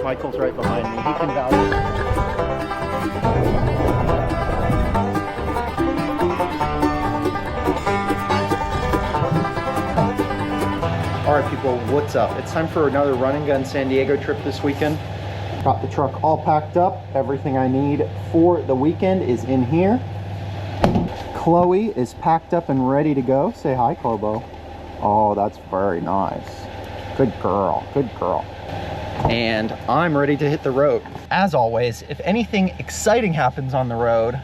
Michael's right behind me. He can vouch. All right, people, what's up? It's time for another Run and Gun San Diego trip this weekend. Got the truck all packed up. Everything I need for the weekend is in here. Chloe is packed up and ready to go. Say hi, Chloe. Oh, that's very nice. Good girl, good girl. And I'm ready to hit the road. As always, if anything exciting happens on the road,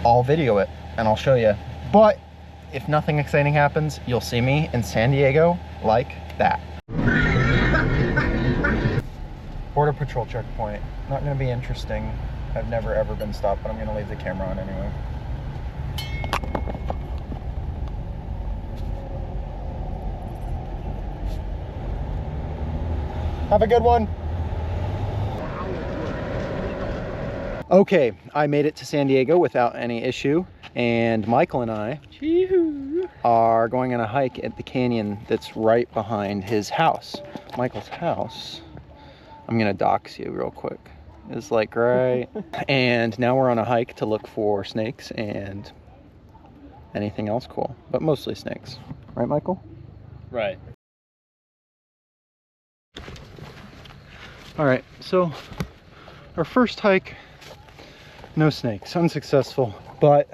I'll video it and I'll show you. But if nothing exciting happens, you'll see me in San Diego like that. Border Patrol checkpoint. Not gonna be interesting. I've never ever been stopped, but I'm gonna leave the camera on anyway. Have a good one. Okay, I made it to San Diego without any issue, and Michael and I are going on a hike at the canyon that's right behind his house. Michael's house, I'm gonna dox you real quick, is like right. And now we're on a hike to look for snakes and anything else cool, but mostly snakes. Right, Michael? Right. All right, so our first hike, no snakes, unsuccessful. But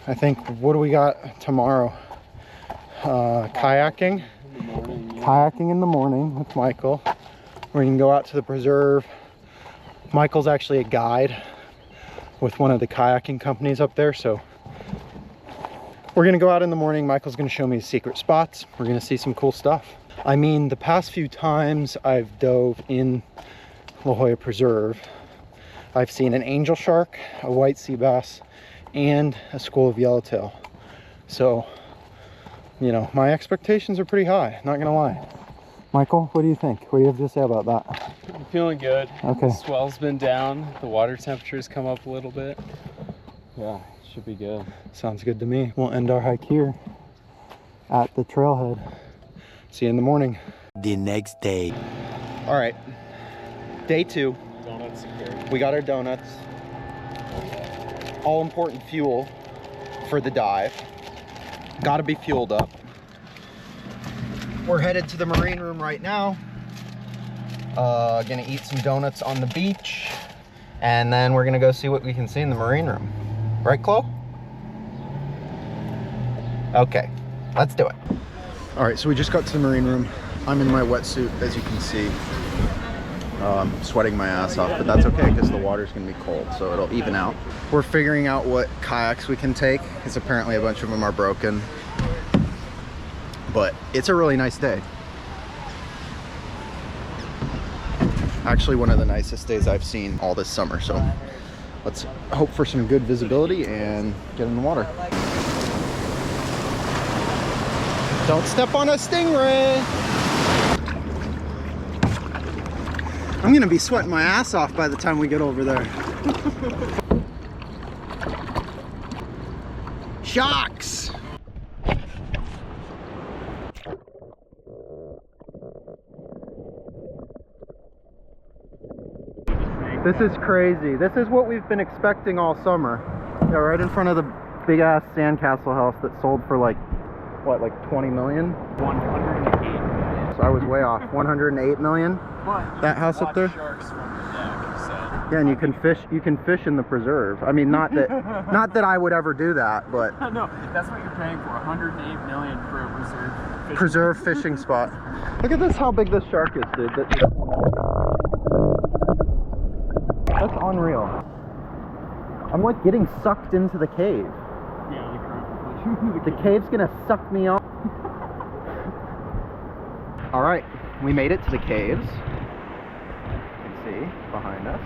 I think, what do we got tomorrow? Kayaking. Kayaking in the morning with Michael. We can go out to the preserve. Michael's actually a guide with one of the kayaking companies up there, so we're gonna go out in the morning. Michael's gonna show me secret spots. We're gonna see some cool stuff. I mean, the past few times I've dove in La Jolla Preserve, I've seen an angel shark, a white sea bass, and a school of yellowtail. So, you know, my expectations are pretty high, not gonna lie. Michael, what do you think? What do you have to say about that? I'm feeling good. Okay. The swell's been down. The water temperature's come up a little bit. Yeah, should be good. Sounds good to me. We'll end our hike here at the trailhead. See you in the morning. The next day. All right, day 2. Donuts secured. We got our donuts. All important fuel for the dive. Gotta be fueled up. We're headed to the marine room right now. Gonna eat some donuts on the beach. And then we're gonna go see what we can see in the marine room. Right, Chloe? Okay, let's do it. All right, so we just got to the marine room. I'm in my wetsuit, as you can see. I'm sweating my ass off, but that's okay because the water's gonna be cold, so it'll even out. We're figuring out what kayaks we can take, because apparently a bunch of them are broken. But it's a really nice day. Actually, one of the nicest days I've seen all this summer, so let's hope for some good visibility and get in the water. Don't step on a stingray! I'm gonna be sweating my ass off by the time we get over there. Sharks! This is crazy. This is what we've been expecting all summer. Yeah, right in front of the big ass sandcastle house that sold for like, what, like 20 million? 108 million. So I was way off. 108 million? But that house up there? Sharks from the deck, so. Yeah, and you can fish in the preserve. I mean, not that I would ever do that, but No, that's what you're paying for. 108 million for a preserve fishing spot. Look at this, how big this shark is, dude. That's unreal. I'm like getting sucked into the cave. Yeah, the cave's gonna suck me off. All right, we made it to the caves. You can see behind us.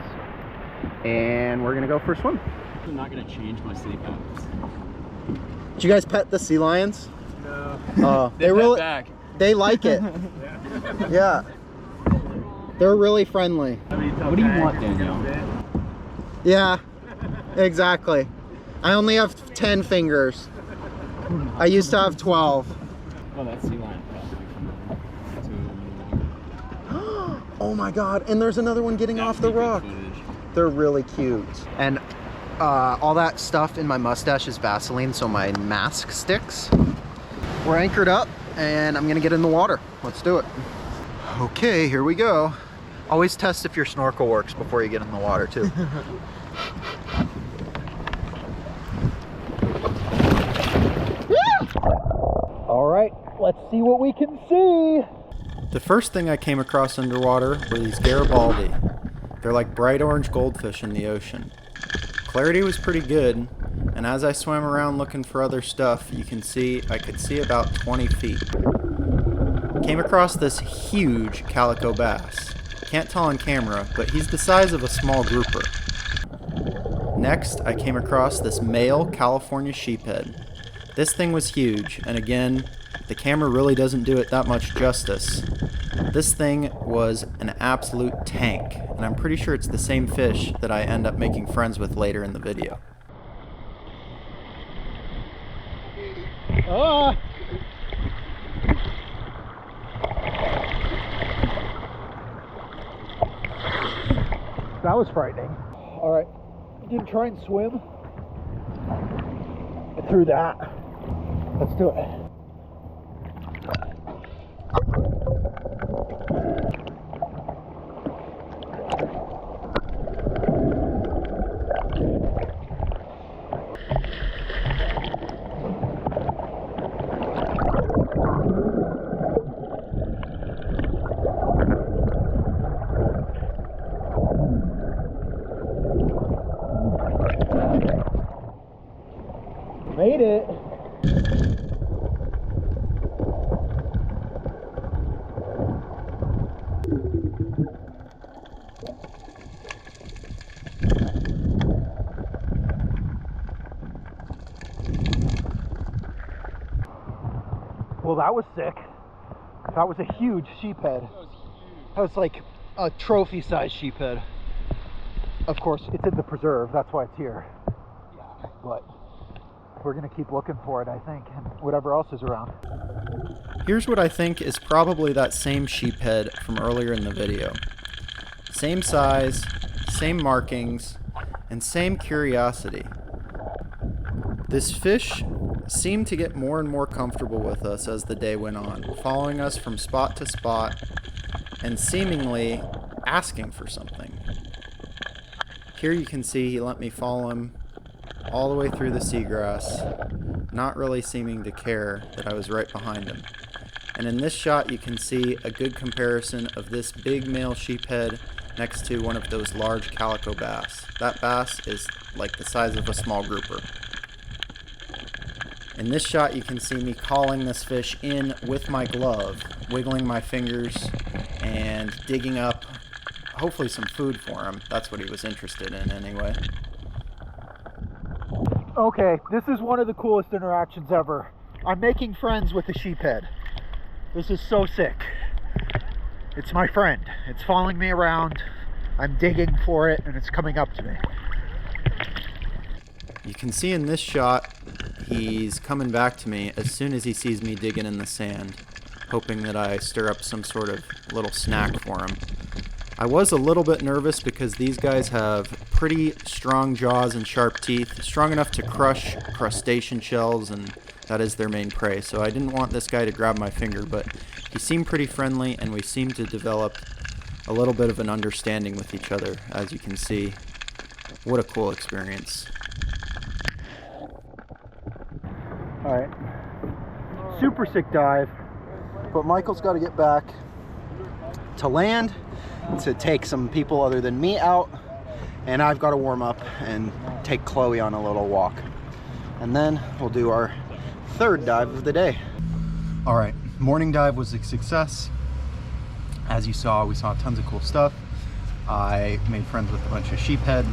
And we're gonna go for a swim. I'm not gonna change my sleep habits. Did you guys pet the sea lions? No. They really back. They like it. Yeah. They're really friendly. What do you want, Daniel? Yeah, exactly. I only have 10 fingers. I used to have 12. Oh, that's sea lion probably. Oh my God, and there's another one getting off the rock. They're really cute. And all that stuff in my mustache is Vaseline, so my mask sticks. We're anchored up, and I'm gonna get in the water. Let's do it. Okay, here we go. Always test if your snorkel works before you get in the water too. All right, let's see what we can see. The first thing I came across underwater were these Garibaldi. They're like bright orange goldfish in the ocean. Clarity was pretty good, and as I swam around looking for other stuff, you can see I could see about 20 feet. Came across this huge calico bass. Can't tell on camera, but he's the size of a small grouper. Next, I came across this male California sheephead. This thing was huge, and again, the camera really doesn't do it that much justice. This thing was an absolute tank, and I'm pretty sure it's the same fish that I end up making friends with later in the video. Ah! That was frightening. All right, I'm gonna try and swim through that. Let's do it. Made it. Well, that was sick. That was a huge sheephead. That was like a trophy-sized sheephead. Of course, it's in the preserve. That's why it's here. But we're gonna keep looking for it, I think, and whatever else is around. Here's what I think is probably that same sheephead from earlier in the video. Same size, same markings, and same curiosity. This fish seemed to get more and more comfortable with us as the day went on, following us from spot to spot and seemingly asking for something. Here you can see he let me follow him all the way through the seagrass, not really seeming to care that I was right behind him. And in this shot you can see a good comparison of this big male sheephead next to one of those large calico bass. That bass is like the size of a small grouper. In this shot you can see me calling this fish in with my glove, wiggling my fingers and digging up hopefully some food for him. That's what he was interested in anyway. Okay, this is one of the coolest interactions ever. I'm making friends with a sheephead. This is so sick. It's my friend. It's following me around. I'm digging for it and it's coming up to me. You can see in this shot, he's coming back to me as soon as he sees me digging in the sand, hoping that I stir up some sort of little snack for him. I was a little bit nervous because these guys have pretty strong jaws and sharp teeth, strong enough to crush crustacean shells, and that is their main prey. So I didn't want this guy to grab my finger, but he seemed pretty friendly and we seemed to develop a little bit of an understanding with each other, as you can see. What a cool experience. Alright, super sick dive, but Michael's got to get back to land to take some people other than me out, and I've got to warm up and take Chloe on a little walk, and then we'll do our third dive of the day. Alright, morning dive was a success. As you saw, we saw tons of cool stuff. I made friends with a bunch of sheephead.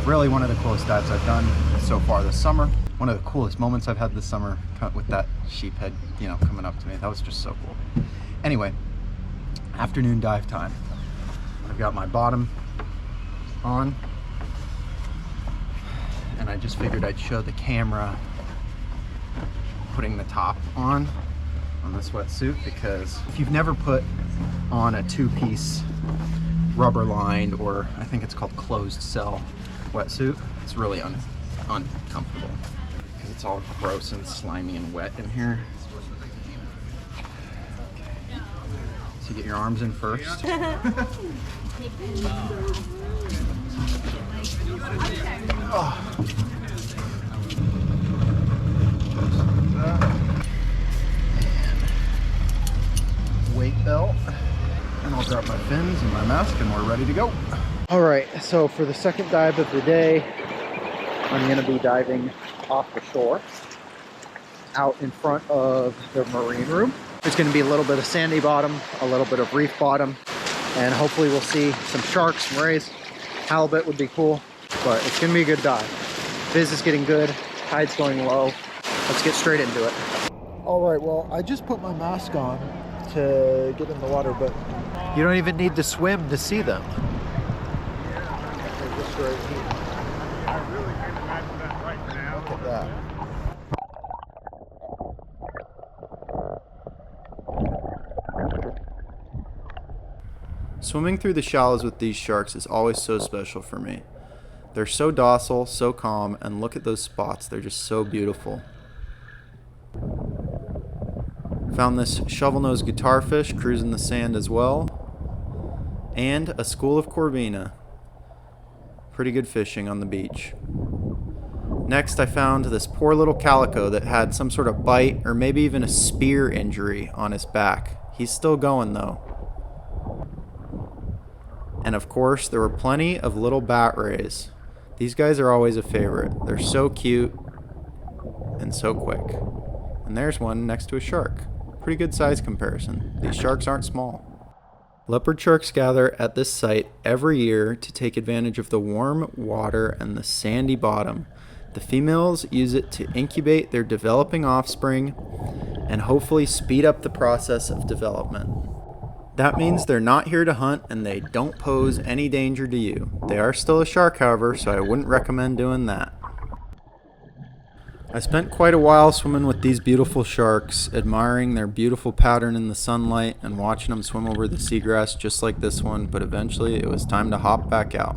Really one of the coolest dives I've done so far this summer. One of the coolest moments I've had this summer with that sheephead, you know, coming up to me. That was just so cool. Anyway, afternoon dive time. I've got my bottom on, and I just figured I'd show the camera putting the top on on this wetsuit, because if you've never put on a two-piece rubber lined, or I think it's called closed cell wetsuit, it's really uncomfortable because it's all gross and slimy and wet in here. So you get your arms in first. Oh. Weight belt, and I'll drop my fins and my mask, and we're ready to go. All right, so for the second dive of the day, I'm gonna be diving off the shore out in front of the marine room. There's gonna be a little bit of sandy bottom, a little bit of reef bottom, and hopefully we'll see some sharks, some rays. Halibut would be cool, but it's gonna be a good dive. Fizz is getting good, tide's going low. Let's get straight into it. All right, well, I just put my mask on to get in the water, but you don't even need to swim to see them. They're just right here. I really can't imagine that right now. Look at that. Swimming through the shallows with these sharks is always so special for me. They're so docile, so calm, and look at those spots, they're just so beautiful. Found this shovel-nosed guitarfish cruising the sand as well, and a school of corvina. Pretty good fishing on the beach. Next, I found this poor little calico that had some sort of bite or maybe even a spear injury on his back. He's still going though. And of course, there were plenty of little bat rays. These guys are always a favorite. They're so cute and so quick. And there's one next to a shark. Pretty good size comparison. These sharks aren't small. Leopard sharks gather at this site every year to take advantage of the warm water and the sandy bottom. The females use it to incubate their developing offspring and hopefully speed up the process of development. That means they're not here to hunt and they don't pose any danger to you. They are still a shark, however, so I wouldn't recommend doing that. I spent quite a while swimming with these beautiful sharks, admiring their beautiful pattern in the sunlight and watching them swim over the seagrass just like this one, but eventually it was time to hop back out.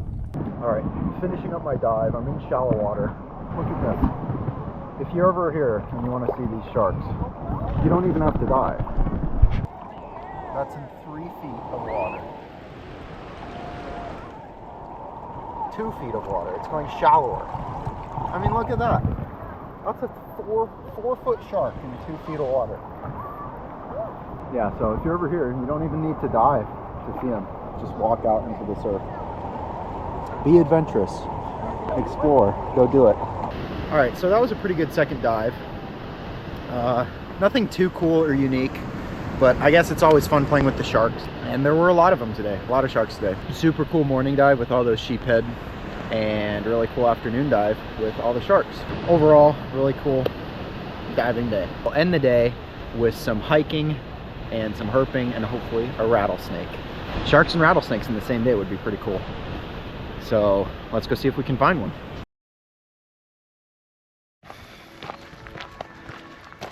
All right, finishing up my dive. I'm in shallow water. Look at this. If you're ever here and you want to see these sharks, you don't even have to dive. That's in 3 feet of water. 2 feet of water. It's going shallower. I mean, look at that. That's a 4-foot shark in 2 feet of water. Yeah, so if you're ever here, you don't even need to dive to see them. Just walk out into the surf. Be adventurous. Explore. Go do it. All right, so that was a pretty good second dive. Nothing too cool or unique, but I guess it's always fun playing with the sharks. And there were a lot of them today, a lot of sharks today. Super cool morning dive with all those sheephead, and really cool afternoon dive with all the sharks. Overall, really cool diving day. We'll end the day with some hiking and some herping and hopefully a rattlesnake. Sharks and rattlesnakes in the same day would be pretty cool. So let's go see if we can find one.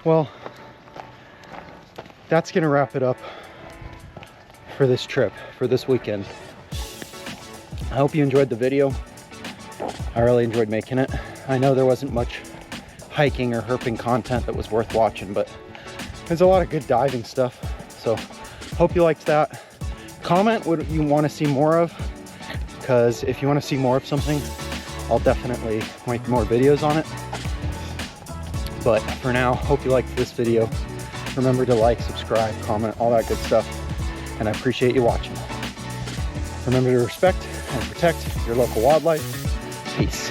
Well, that's gonna wrap it up for this trip, for this weekend. I hope you enjoyed the video. I really enjoyed making it. I know there wasn't much hiking or herping content that was worth watching, but there's a lot of good diving stuff. So hope you liked that. Comment what you want to see more of, because if you want to see more of something, I'll definitely make more videos on it. But for now, hope you liked this video. Remember to like, subscribe, comment, all that good stuff. And I appreciate you watching. Remember to respect and protect your local wildlife. Peace.